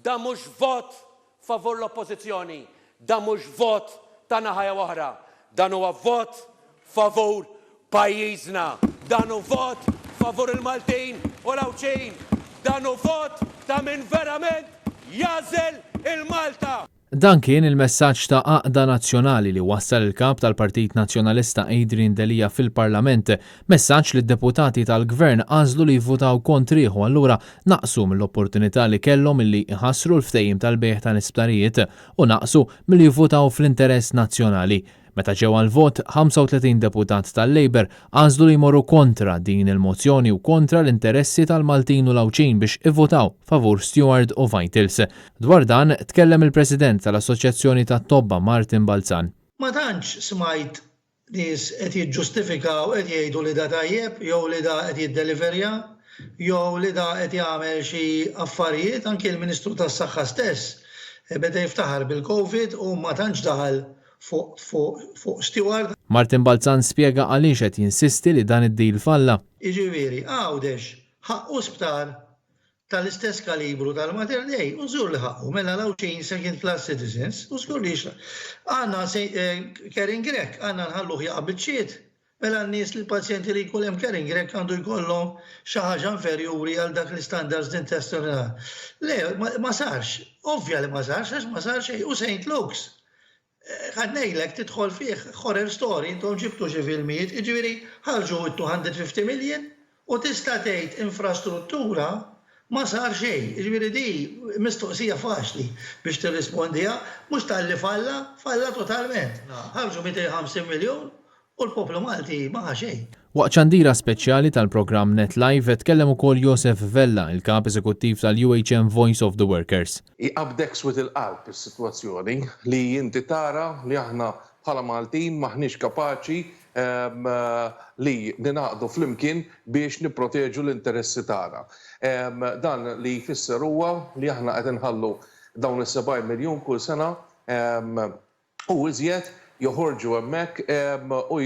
Da mhux vot favur l-oppożizzjoni, da mhux vot ta' naħa oħra, dan huwa vot favur pajjiżna, dan hu vot favur il-Maltin u l-Awċin, dan hu vot ta' min verament jażel il-Malta. Dan kien il-messaġġ ta' għaqda nazzjonali li wassal il-kap tal-Partit Nazzjonalista Adrian Delija fil-Parlament, messaġġ li d-deputati tal-Gvern għażlu li jivvutaw kontrih u allura naqsu mill-opportunità li kellhom milli jħassru l-ftehim tal-bejħ tal-isptarijiet u naqsu milli jivvutaw fl-interess nazzjonali. Meta ġew għal-vot, 35 deputat tal-Labor għażlu li jmorru kontra din il-mozzjoni u kontra l-interessi tal-Maltin u l-Awċin biex ivvotaw favur Stewart u Vitals. Dwar dan tkellem il-President tal-Assoċjazzjoni tat-Tobba Martin Balzan. Ma tantx smajt nies qed jiġġustifikaw qed jgħidu li da tajjeb jew li da qed jiddeliverja jew li da qed jagħmel xi affarijiet anke l-Ministru tas-Saħħa stess beda jiftaħar bil-COVID u ma tantx daħal fuq Stewart. Martin Balzan spjega għaliex qed jinsisti li dan id-deal falla. Jiġifieri għawdex ħaqqu sptar tal-istess kalibru tal-maternej u żgur li ħaqqu mela l-Awċin second class citizens u żgur li għandna caring grek għandna nħalluh jaqa' biċċiet. Mela n-nies li l-pazjenti li jkollhom caring grek għandu jkollhom xi ħaġa inferjuri għal dak l-istandards intestinali. Le, ma sarx, ovvja li ma sarx għax ma sar xejn u St. Luke's. Għadnejlek tidħol fih horror story, intom ġibtu xi filmijiet, jiġifieri ħarġu 250 miljon u tista' tgħid infrastruttura ma sar xejn. Jiġifieri di mistoqsija faċli biex tirrispondiha, mhux talli falla totalment. Ħarġu 250 miljon u l-poplu Malti ma xejn. Waqt ċandira speċjali tal-programm NetLive tkellem ukoll Josef Vella, il-kap eżekuttiv tal-UHM Voice of the Workers. Iqabdek swit il-qalb is-sitwazzjoni li inti tara li aħna bħala Maltin maħniex kapaċi li ninaqdu flimkien biex nipproteġu l-interessi tagħna. Dan li jfisser huwa li aħna qed inħallu dawn is-7 miljun kull sena u iżjed joħorġu hemmhekk u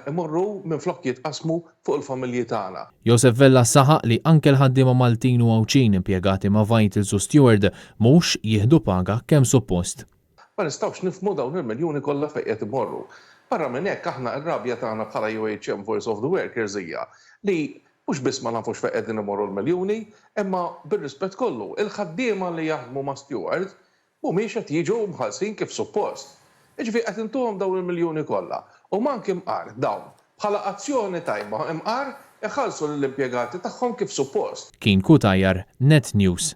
imorru minn flok jitqasmu fuq il-familji tagħna. Josef Vella saħaq li anke l-ħaddiema Maltin u Awċin impjegati ma' Vitals u Stewart mhux jieħdu paga kemm suppost. Ma nistgħux nifhmu dawn il-miljuni kollha fejn qed imorru. Barra minn hekk aħna r-rabja tagħna bħala UHM Voice of the Workers hija li mhux biss ma nafux fejn qegħdin imorru l-miljuni, imma bir-rispett kollu il-ħaddiema li jaħdmu ma' Stewart mhumiex qed jiġu mħallsin kif suppost. Jiġifieri qed intuhom dawn il-miljuni kollha. U manki imqar dawn bħala azzjoni tajba imqar iħallsu lill-impjegati tagħhom kif suppost. Kien Kutajjar, Net News.